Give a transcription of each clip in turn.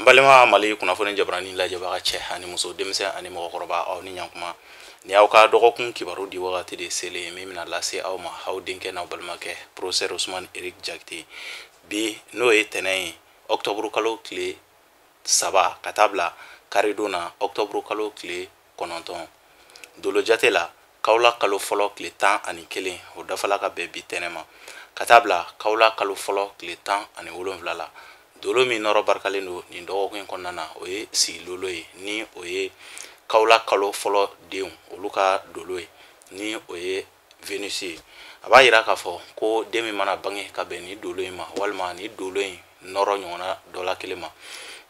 balima mali kunnafoni jabarani lajɛbaga cɛ ani muso denmisɛn ani mɔgɔkɔrɔba aw ni ɲankuma ni aw ka dɔgɔkun kibaru di wagati de sele min bɛna lase aw ma aw denkɛ n'aw balimakɛ professeur Usman Eric Jakite bi n'o ye tɛnɛn ye octobre kalo tile 3 ka taa bila karidon na octobre kalo tile 9 dolo jate la kawla kalo fɔlɔ tile 11 o dafala ka bɛn bi tɛnɛn ma ka taa bila kawla kalo fɔlɔ tile 17 la dolo min nɔrɔ barikalen don nin dɔgɔkun kɔnɔna na o ye sigilolo ye ni o ye kawla kalo fɔlɔ denw olu ka dolo ye ni o ye Venus ye a b'a yira k'a fɔ ko den min mana bange ka bɛn ni dolo in ma walima ni dolo in nɔrɔ ɲɔgɔnna dɔ la kelen ma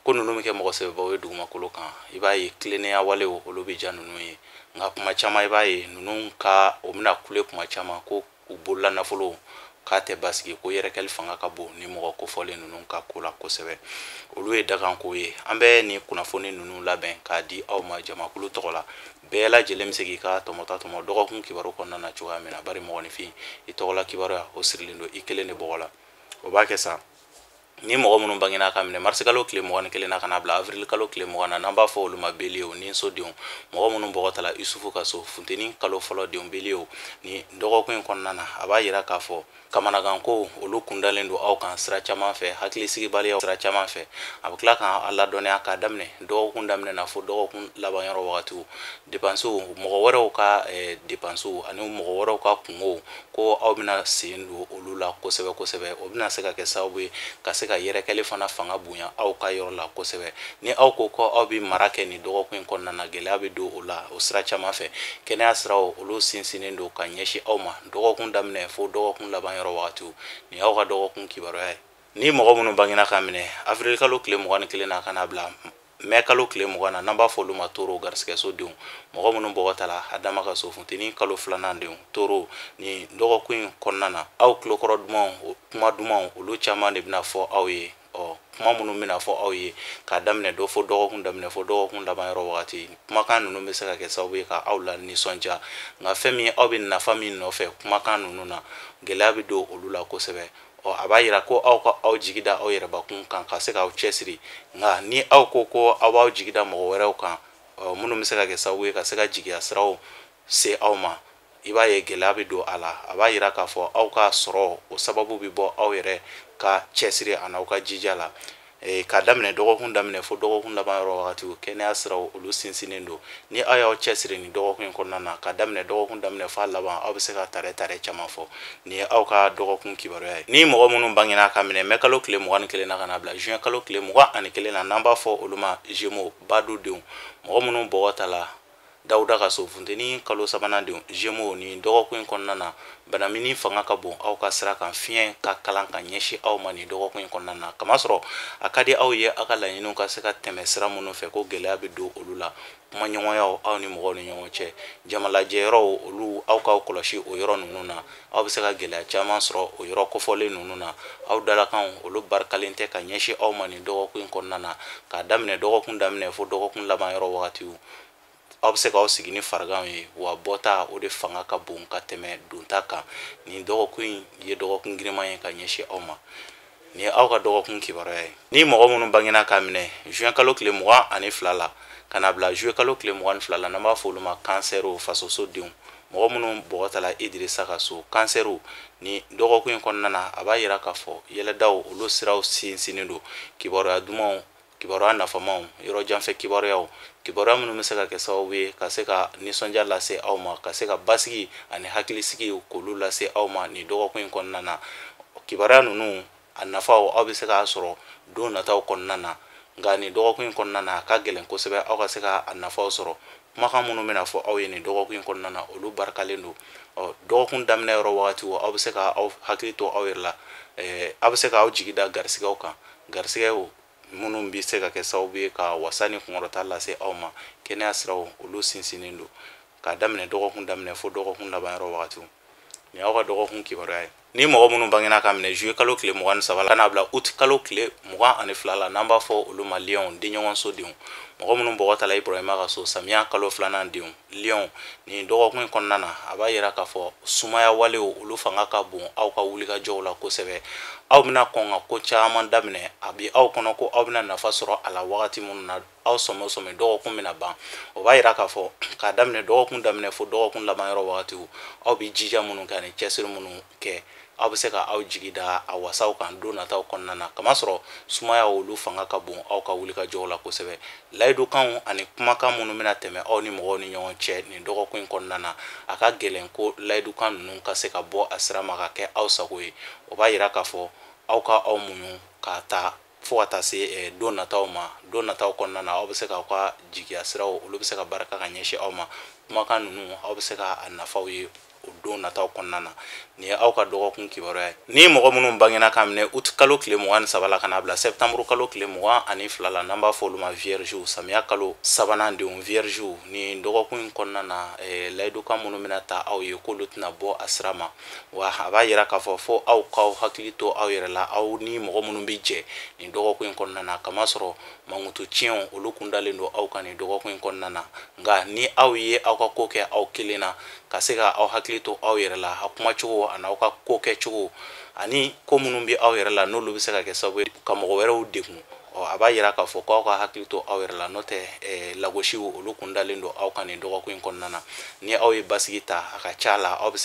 ko ninnu bɛ kɛ mɔgɔ sɛbɛbaw ye dugumakolo kan i b'a ye tilennenya walew olu bɛ ja ninnu ye nka kuma caman i b'a ye ninnu ka o bɛna kule kuma caman ko u bolola nafolo k'a tɛ basigi ko yɛrɛkɛli fanga ka bon ni mɔgɔ kofɔlen ninnu ka ko la kosɛbɛ olu ye daganko ye an bɛ ni kunnafoni ninnu labɛn k'a di aw ma jamakulu tɔgɔ la bɛɛ lajɛlen bɛ se k'i ka tɔmɔta tɔmɔ dɔgɔkun kibaru kɔnɔna na cogoya min na bari mɔgɔninfin i tɔgɔla kibaruya o sirilen don i kelen de bɔgɔ la o b'a kɛ sa ni mɔgɔ minnu bangena ka minɛ mars kalo tile 21 na ka na bila avril kalo tile 20 na n'an b'a fɔ olu ma beliyew ni sodenw mɔgɔ minnu bɔgɔtala isufu ka so funteni kalo fɔlɔ denw beliyew ni dɔgɔkun kɔnɔna na a b'a yira k'a fɔ kamanaganko olu kundalen don aw kan sira caman fɛ hakilisigibaliya sira caman fɛ a bɛ tila k'an ladɔnniya k'a daminɛ dɔgɔkun daminɛ na fo dɔgɔkun labanyɔrɔ wagatiw depansiw mɔgɔ wɛrɛw ka depansiw ani mɔgɔ wɛrɛw ka kungow ko aw bɛna sen don olu la kosɛbɛ kosɛbɛ o bɛna se ka kɛ sababu ye ka se ka yɛrɛkɛli fana fanga bonya aw ka yɔrɔ la kosɛbɛ ni aw ko ko aw bɛ mara kɛ nin dɔgɔkun kɔnɔna na gɛlɛya bɛ don o la o sira caman fɛ kɛnɛya siraw olu sinsinnen don ka ɲɛsin aw ma dɔgɔkun daminɛ fo dɔgɔkun labanyɔrɔ wagatiw ni aw ka dɔgɔkun kibaruya ye ni mɔgɔ minnu bangena ka minɛ avril kalo tile 21 na ka na bila mai kalo tile 20 na n'an b'a fɔ olu ma toro garisigɛso denw mɔgɔ minnu bɔgɔtala a dama ka so funteni kalo 2nan denw toro ni dɔgɔkun kɔnɔna na aw tulokɔrɔ dumanw kuma dumanw olu caman de bɛna fɔ aw ye kuma minnu bɛna fɔ aw ye k'a daminɛ dɔ fo dɔgɔkun daminɛ fo dɔgɔkun labanyɔrɔ wagati kumakan ninnu bɛ se ka kɛ sababu ye ka aw la nisɔndiya nka fɛn min aw bɛ nafa min nɔfɛ kumakan ninnu na gɛlɛya bɛ don olu la kosɛbɛ a b'a yira ko aw ka aw jigida aw yɛrɛbakun kan ka se k'aw cɛsiri nka ni aw ko aw b'aw jigida mɔgɔ wɛrɛw kan minnu bɛ se ka kɛ sababu ye ka se ka jigiya siraw se aw ma i b'a ye gɛlɛya bɛ don a la a b'a yira k'a fɔ aw ka sɔrɔ o sababu bɛ bɔ aw yɛrɛ ka cɛsiri a n'aw ka jija la k'a daminɛ dɔgɔkun daminɛ fo dɔgɔkun labanyɔrɔ wagatiw kɛnɛya siraw olu sinsinnen don ni aw y'aw cɛsiri nin dɔgɔkun kɔnɔna na ka daminɛ dɔgɔkun daminɛ f'a laban aw bɛ se ka tare caman fɔ nin ye aw ka dɔgɔkun kibaruya ye ni mɔgɔ minnu bangena ka minɛ mai kalo tile 21 na ka na bila juin kalo tile 21 na n'an b'a fɔ olu ma Gémeaux badudenw mɔgɔ minnu bɔgɔtala Dawuda ka so funteni kalo 3nan denw Gémeaux ni dɔgɔkun kɔnɔna na banamini fanga ka bon aw ka sira kan fiɲɛ ka kalan ka ɲɛsin aw ma ni dɔgɔkun kɔnɔna na kamasɔrɔ a ka di aw ye aw ka laɲiniw ka se ka tɛmɛ sira minnu fɛ ko gɛlɛya bɛ don olu la kuma ɲɔgɔnyaw aw ni mɔgɔw ni ɲɔgɔn cɛ jamalajɛyɔrɔw olu aw k'aw kɔlɔsi o yɔrɔ ninnu na aw bɛ se ka gɛlɛya caman sɔrɔ o yɔrɔ kofɔlen ninnu na aw dalakanw olu barikalen tɛ ka ɲɛsin aw ma ni dɔgɔkun kɔnɔna na k'a daminɛ dɔgɔkun daminɛ fo dɔgɔkun labanyɔrɔ wagatiw aw bɛ se k'aw sigi ni fariganw ye wa bɔta o de fanga ka bon ka tɛmɛ donta kan nin dɔgɔkun ye dɔgɔkun giriman ye ka ɲɛsin aw ma ni ye aw ka dɔgɔkun kibaruya ye ni mɔgɔ minnu bangena ka minɛ juin kalo tile 22 la ka na bila juillet kalo tile 22 la n'an b'a fɔ olu ma kansɛriw fasoso denw mɔgɔ minnu bɔgɔtala Idirisa ka so kansɛriw ni dɔgɔkun kɔnɔna na a b'a yira k'a fɔ yɛlɛdaw olu siraw sinsinnen don kibaruya dumanw kibaruya nafamaw yɔrɔ janfɛ kibaruyaw kibaruya minnu bɛ se ka kɛ sababu ye ka se ka nisɔndiya lase aw ma ka se ka basigi ani hakilisigi k'olu lase aw ma ni dɔgɔkun kɔnɔna na kibaruya ninnu a nafaw aw bɛ se k'a sɔrɔ don nataw kɔnɔna na nka nin dɔgɔkun kɔnɔna na a ka gɛlɛn kosɛbɛ aw ka se ka a nafaw sɔrɔ kumakan minnu bɛna fɔ aw ye nin dɔgɔkun kɔnɔna na olu barikalen don dɔgɔkun daminɛ yɔrɔ wagati aw bɛ se ka aw hakili to aw yɛrɛ la aw bɛ se ka aw jigida garisigɛw kan garisigɛw minnu bɛ se ka kɛ sababu ye ka wasa ni kunkɔrɔta lase aw ma kɛnɛya siraw olu sinsinnen don k'a daminɛ dɔgɔkun daminɛ fo dɔgɔkun labanyɔrɔ wagatiw ni aw ka dɔgɔkun kibaruya ye ni mɔgɔ minnu bangena ka minɛ juillet kalo tile 23 la kana bila août kalo tile 22 la n'an b'a fɔ olu ma lion denɲɔgɔnso denw mɔgɔ minnu bɔgɔ tala Ibrahima ka so samiya kalo 2nan denw lion ni dɔgɔkun in kɔnɔna na a b'a yira k'a fɔ sumaya walew olu fanga ka bon aw ka wulikajɔw la kosɛbɛ aw bɛna kɔn ka ko caman daminɛ a bi aw kɔnɔ ko aw bɛna nafa sɔrɔ a la wagati minnu na aw sɔmɛ dɔgɔkun bɛna ban o b'a yira k'a fɔ k'a daminɛ dɔgɔkun daminɛ fo dɔgɔkun laban yɔrɔ wagatiw aw bi jija minnu kɛ ani cɛsiri minnu kɛ aw bɛ se ka aw jigi da a wasaw kan don nataw kɔnɔna na kamasɔrɔ sumaya olu fanga ka bon aw ka wulikajɔw la kosɛbɛ layidukanw ani kumakan minnu bɛna tɛmɛ aw ni mɔgɔw ni ɲɔgɔn cɛ nin dɔgɔkun in kɔnɔna na a ka gɛlɛn ko layidukan ninnu ka se ka bɔ a sira ma ka kɛ aw sago ye o b'a yira k'a fɔ aw ka aw muɲu ka taa fo ka taa se don nataw ma don nataw kɔnɔna na aw bɛ se ka aw ka jigiya siraw olu bɛ se ka barika ka ɲɛsin aw ma kumakan ninnu aw bɛ se ka a nafaw ye o don nataw kɔnɔna na ni aw ka dɔgɔkun kibaruya ye ni mɔgɔ minnu bangena ka minɛ août kalo tile 23 la kana bila septembre kalo tile 22 la n'an b'a fɔ olu ma vierge samiya kalo 3nan denw vierge ni dɔgɔkun in kɔnɔna na layidukan minnu bɛna ta aw ye k'olu tɛna bɔ a sira ma wa a b'a yira k'a fɔ fo aw k'aw hakili to aw yɛrɛ la aw ni mɔgɔ minnu bɛ jɛ nin dɔgɔkun in kɔnɔna na kamasɔrɔ mankutu tiɲɛw olu kun dalen don aw kan nin dɔgɔkun in kɔnɔna na nka ni aw ye aw ka ko kɛ aw kelen na ka se ka aw hakili to aw yɛrɛ la a kumacogo ani aw ka ko kɛcogo ani ko minnu bɛ aw yɛrɛ la n'olu bɛ se ka kɛ sababu ye ka mɔgɔ wɛrɛw degun a b'a yira k'a fɔ k'aw ka hakili to aw yɛrɛ la n'o tɛ lagosiw olu kun dalen don aw kan nin dɔgɔkun in kɔnɔna na ni aw ye basigi ta a ka ca la aw bɛ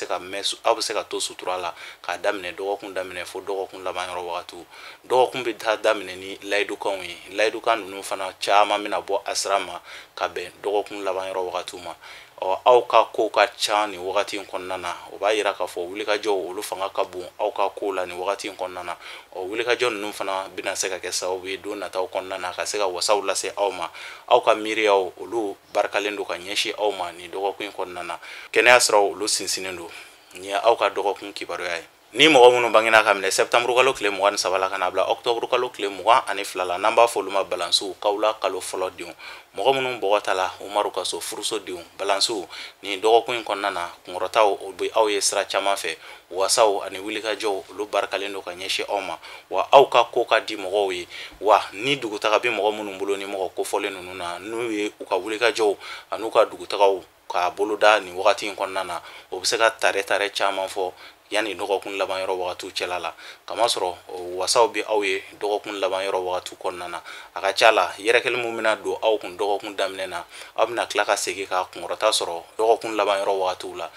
se ka to sutura la k'a daminɛ dɔgɔkun daminɛ fo dɔgɔkun laban yɔrɔ wagatiw dɔgɔkun bɛ taa daminɛ ni layidukanw ye layidukan ninnu fana caman bɛna bɔ a sira ma ka bɛn dɔgɔkun laban yɔrɔ wagatiw ma aw ka ko ka ca nin wagati in kɔnɔna na o b'a yira k'a fɔ wulikajɔw olu fanga ka bon aw ka ko la nin wagati in kɔnɔna na wulikajɔ ninnu fana bɛna se ka kɛ sababu ye don nataw kɔnɔna na ka se ka wasaw lase aw ma aw ka miiriyaw olu barikalen don ka ɲɛsin aw ma nin dɔgɔkun in kɔnɔna na kɛnɛya siraw olu sinsinnen don nin ye aw ka dɔgɔkun kibaruya ye ni mɔgɔ minnu bangena ka minɛ septembre kalo tile 23 la kana bila octobre kalo tile 22 la n'an b'a fɔ olu ma balansiw kawula kalo fɔlɔ denw mɔgɔ minnu bɔgɔ ta la umaru ka so furuso denw balansiw nin dɔgɔkun in kɔnɔna na kunkɔrɔtaw o bɛ aw ye sira caman fɛ wasaw ani wulikajɔw olu barikalen don ka ɲɛsin aw ma wa aw ka ko ka di mɔgɔw ye wa ni dugutaga bɛ mɔgɔ minnu bolo ni mɔgɔ kofɔlen ninnu na n'u ye u ka wulikajɔw ani u ka dugutagaw k'a boloda nin wagati in kɔnɔna na o bɛ se ka tare caman fɔ yanni dɔgɔkun laban yɔrɔ wagatiw cɛla la kamasɔrɔ wasaw bɛ aw ye dɔgɔkun laban yɔrɔ wagatiw kɔnɔna na a ka ca la yɛrɛkɛli min bɛna don aw kun dɔgɔkun daminɛ na aw bɛna tila ka segin ka kunkɔrɔta sɔrɔ dɔgɔkun laban yɔrɔ wagatiw la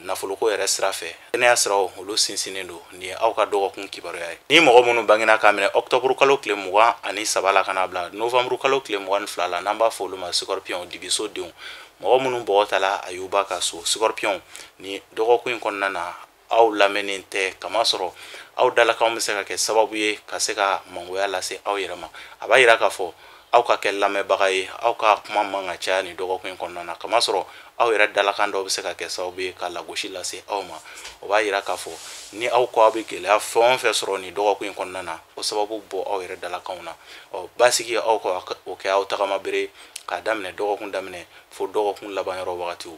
nafoloko yɛrɛ sira fɛ kɛnɛya siraw olu sinsinnen don nin ye aw ka dɔgɔkun kibaruya ye ni mɔgɔ minnu bangena ka minɛ octobre kalo tile 23 la kana bila novembre kalo tile 22 la n'an b'a fɔ olu ma scorpion dibiso denw mɔgɔ minnu bɔgɔ ta la ayuba ka so scorpion ni dɔgɔkun in kɔnɔna na aw lamɛnnen tɛ kamasɔrɔ aw dalakanw bɛ se ka kɛ sababu ye ka se ka mangoya lase aw yɛrɛ ma a b'a yira k'a fɔ aw ka kɛ lamɛnbaga ye aw ka kuma man ka caya nin dɔgɔkun in kɔnɔna na kamasɔrɔ aw yɛrɛ dalakan dɔw bɛ se ka kɛ sababu ye ka lagosi lase aw ma o b'a yira k'a fɔ ni aw ko aw bɛ gɛlɛya fɛn o fɛn sɔrɔ nin dɔgɔkun in kɔnɔna na o sababu bɔ aw yɛrɛ dalakanw na basigi aw ka o kɛ aw tagama bere k'a daminɛ dɔgɔkun daminɛ fo dɔgɔkun laban yɔrɔ wagatiw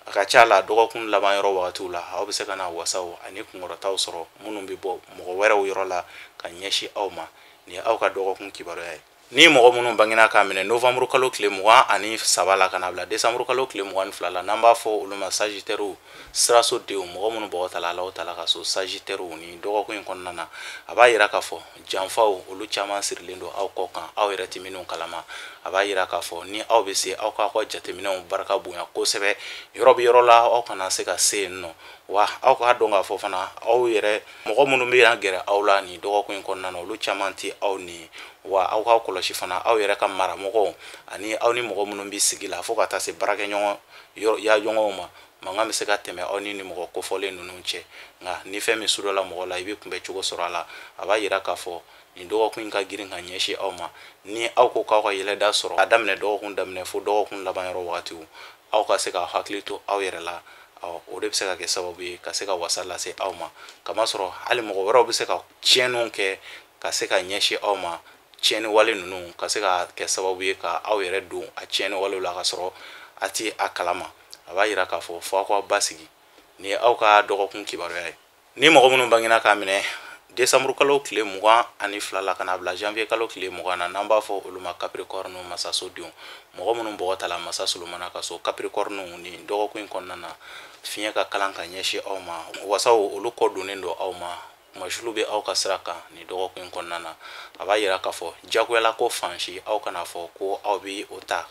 a ka ca la dɔgɔkun laban yɔrɔ wagatiw la aw bɛ se ka na wasaw ani kunkɔrɔtaw sɔrɔ minnu bɛ bɔ mɔgɔ wɛrɛw yɔrɔ la ka ɲɛsin aw ma nin ye aw ka dɔgɔkun kibaruya ye ni mɔgɔ minnu bangena ka minɛ novembre kalo tile 23 la kana bila décembre kalo tile 22 la n'an b'a fɔ olu ma sagittaire siraso denw mɔgɔ minnu bɔgɔ ta la Alahu Taala ka so sagittaire ni dɔgɔkun in kɔnɔna na a b'a yira k'a fɔ janfaw olu caman sirilen don aw kɔ kan aw yɛrɛ tɛ minnu kalama a b'a yira k'a fɔ ni aw bɛ se aw k'aw ka jateminɛw barika bonya kosɛbɛ yɔrɔ bɛ yɔrɔ la aw kana se ka se yen nɔ wa aw k'a dɔn k'a fɔ fana aw yɛrɛ mɔgɔ minnu bɛ yan gɛrɛ aw la nin dɔgɔkun in kɔnɔna na olu caman tɛ aw ni wa aw k'aw kɔlɔsi fana aw yɛrɛ ka maramɔgɔw ani aw ni mɔgɔ minnu bɛ sigi la fo ka taa se baarakɛɲɔgɔn ɲɔgɔnw ma mankan bɛ se ka tɛmɛ aw ni mɔgɔ kofɔlen ninnu cɛ nka ni fɛn min sudɔla mɔgɔ la i bɛ kunbɛ cogo sɔrɔ a la a b'a yira k'a fɔ nin dɔgɔkun in ka girin ka ɲɛsin aw ma ni aw ko k'aw ka yɛlɛda sɔrɔ a daminɛ dɔgɔkun daminɛ fo dɔgɔkun laban yɔrɔ wagatiw aw ka se ka hakili to aw yɛrɛ la o de bɛ se ka kɛ sababu ye ka se ka wasa lase aw ma kamasɔrɔ hali mɔgɔ wɛrɛw bɛ se ka tiɲɛniw kɛ ka se ka ɲɛsin aw ma tiɲɛni wale ninnu ka se ka kɛ sababu ye ka aw yɛrɛ don a tiɲɛni walew la ka sɔrɔ a ti a kalama a b'a yira k'a fɔ fo aw ka basigi ni aw ka dɔgɔkun kibaruya ye ni mɔgɔ minnu bangena k'a minɛ décembre kalo tile 22 la kana bila janvier kalo tile 20 na n'an b'a fɔ olu ma capricorne masasodenw mɔgɔ minnu bɔgɔ tala masa solomana ka so capricorne ni dɔgɔkun kɔnɔna na fiɲɛ ka kalan ka ɲɛsin aw ma wasaw olu kɔ donnen don aw ma kumajulu bɛ aw ka sira kan ni dɔgɔkun kɔnɔna na a b'a yira k'a fɔ jagoyala ko fansi aw kana fɔ ko aw bɛ o ta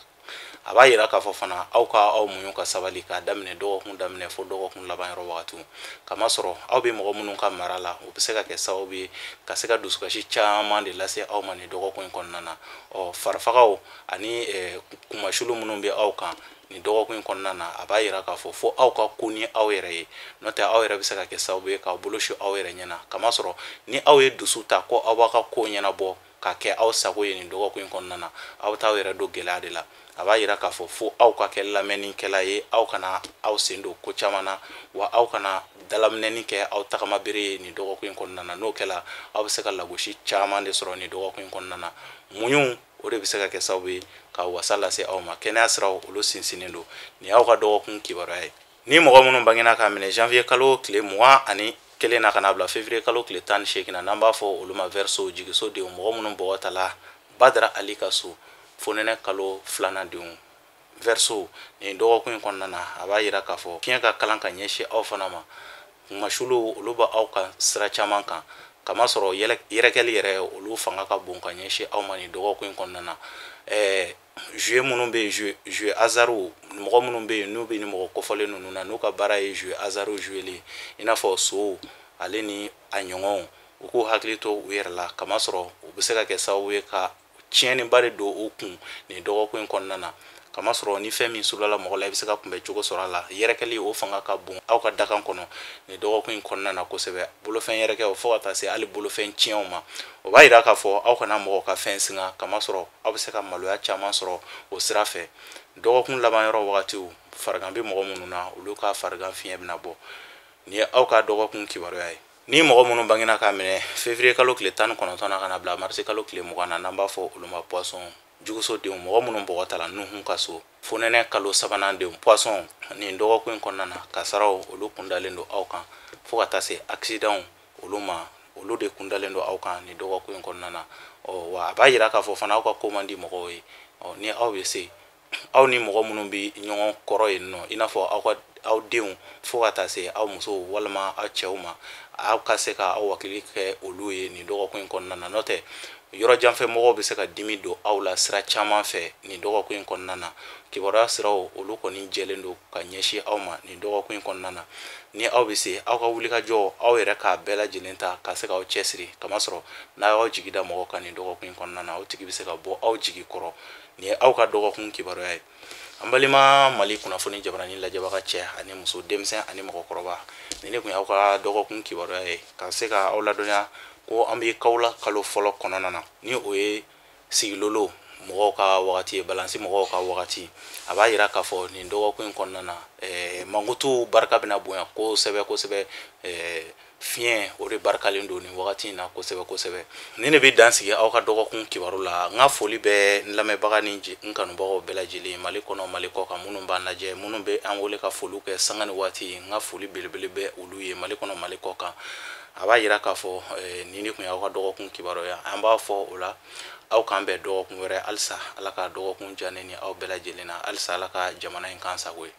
a b'a yira k'a fɔ fana aw ka aw muɲu ka sabali k'a daminɛ dɔgɔkun daminɛ fo dɔgɔkun laban yɔrɔ wagati kamasɔrɔ aw bɛ mɔgɔ minnu ka mara la o bɛ se ka kɛ sababu ye ka se ka dusukasi caman de lase aw ma ni dɔgɔkun kɔnɔna na farifagaw ani kumasulu minnu bɛ aw kan ni dɔgɔkun kɔnɔna na a b'a yira k'a fɔ fo aw ka ko ni aw yɛrɛ ye n'o tɛ aw yɛrɛ bɛ se ka kɛ sababu ye k'aw bolosi aw yɛrɛ ɲɛna kamasɔrɔ ni aw ye dusu ta ko aw b'a ka ko ɲɛnabɔ ka kɛ aw sago ye nin dɔgɔkun kɔnɔna na aw t'aw yɛrɛ don gɛlɛya de la a b'a yira k'a fɔ fo aw ka kɛ lamɛnnikɛla ye aw kana aw sen don ko caman na wa aw kana dalaminɛni kɛ aw tagama bere ye nin dɔgɔkun kɔnɔna na n'o kɛla aw bɛ se ka lagosi caman de sɔrɔ nin dɔgɔkun kɔnɔna na muɲu o de bɛ se ka kɛ sababu ye ka wasa lase aw ma kɛnɛya siraw olu sinsinnen don nin y'aw ka dɔgɔkun kibaruya ye ni mɔgɔ minnu bangena k'a minɛ janvier kalo tile 21 na kana bila février kalo tile 18 na n'an b'a fɔ olu ma verseau jigisodenw mɔgɔ minnu bɔgɔ tala badara ali ka so fonɛnɛ kalo 2nan denw verseau nin dɔgɔkun kɔnɔna na a b'a yira k'a fɔ fiɲɛ ka kalan ka ɲɛsin aw fana ma kumasulu olu bɛ aw kan sira caman kan kamasɔrɔ yɛrɛkɛli yɛrɛ olu fanga ka bon ka ɲɛsin aw ma nin dɔgɔkun kɔnɔna na juillet minnu bɛ yen juillet hasard mɔgɔ minnu bɛ yen n'u bɛ ni mɔgɔ kofɔlen ninnu na n'u ka baara ye juillet hasard jouer i n'a fɔ so ale ni a ɲɔgɔnw u k'u hakili to u yɛrɛ la kamasɔrɔ u bɛ se ka kɛ sababu ye ka tiɲɛniba de don u kun nin dɔgɔkun kɔnɔna na kamasɔrɔ ni fɛn min sulala mɔgɔ la i bɛ se ka kunbɛ cogo sɔrɔ a la yɛrɛkɛli o fanga ka bon aw ka dakan kɔnɔ nin dɔgɔkun kɔnɔna na kosɛbɛ bolofɛn yɛrɛkɛw fo ka taa se hali bolofɛn tiɲɛw ma o b'a yira k'a fɔ aw kana mɔgɔ ka fɛn singa kamasɔrɔ aw bɛ se ka maloya caman sɔrɔ o sira fɛ dɔgɔkun laban yɔrɔ wagatiw farigan bɛ mɔgɔ minnu na olu ka farigan fiɲɛ bɛna bɔ nin ye aw ka dɔgɔkun kibaruya ye ni mɔgɔ minnu bangena k'a minɛ février kalo tile 19 na kana bila mars kalo tile 20 na n'an b'a fɔ olu ma poisson jugusodenw mɔgɔ minnu bɔgɔ tala nuhun ka so fonɛnɛ kalo 3nan denw poisson nin dɔgɔkun kɔnɔna na kasaraw olu kundalen don aw kan fo ka taa se accident olu de kundalen don aw kan nin dɔgɔkun kɔnɔna na wa a b'a yira k'a fɔ fana aw ka ko man di mɔgɔw ye ni aw bɛ se aw ni mɔgɔ minnu bɛ ɲɔgɔn kɔrɔ yen nɔ i n'a fɔ aw denw fo ka taa se aw musow walima aw cɛw ma aw ka se ka aw wakili kɛ olu ye nin dɔgɔkun kɔnɔna na n'o tɛ yɔrɔ janfɛ mɔgɔw bɛ se ka dimi don aw la sira caman fɛ nin dɔgɔkun kɔnɔna na kibaruya siraw olu kɔni jɛlen don ka ɲɛsin aw ma nin dɔgɔkun kɔnɔna na ni aw bɛ se aw ka wulikajɔ aw yɛrɛ k'a bɛɛ lajɛlen ta ka se k'aw cɛsiri kamasɔrɔ n'a y'aw jigi da mɔgɔ kan nin dɔgɔkun kɔnɔna na aw tigi bɛ se ka bɔ aw jigi kɔrɔ nin ye aw ka dɔgɔkun kibaruya ye an balima mali kunnafoni jabaranin lajɛbaga cɛ ani muso denmisɛn ani mɔgɔkɔrɔba nin de tun y'aw ka dɔgɔkun kibaruya ye ka se ka aw ladɔnniya ko an bɛ kawla kalo fɔlɔ kɔnɔna na ni o ye sigilolo mɔgɔw ka wagati ye balansi mɔgɔw ka wagati a b'a yira k'a fɔ nin dɔgɔkun kɔnɔna na mankutu barika bɛna bonya kosɛbɛ kosɛbɛ fiɲɛ o de barikalen don nin wagati in na kosɛbɛ kosɛbɛ ni ne bɛ dan sigi aw ka dɔgɔkun kibaru la n ka foli bɛ n lamɛnbaga ni n kanubagaw bɛɛ lajɛlen mali kɔnɔ mali kɔ kan minnu b'an lajɛ minnu bɛ an wele ka foliw kɛ sanga ni waati n ka foli belebele bɛ olu ye mali kɔnɔ mali kɔ kan a b'a yira k'a fɔ nin de tun y'aw ka dɔgɔkun kibaru ye an b'a fɔ o la aw k'an bɛn dɔgɔkun wɛrɛ halisa ala ka dɔgɔkun diya ne ni aw bɛɛ lajɛlen na halisa ala ka jamana in kan sago ye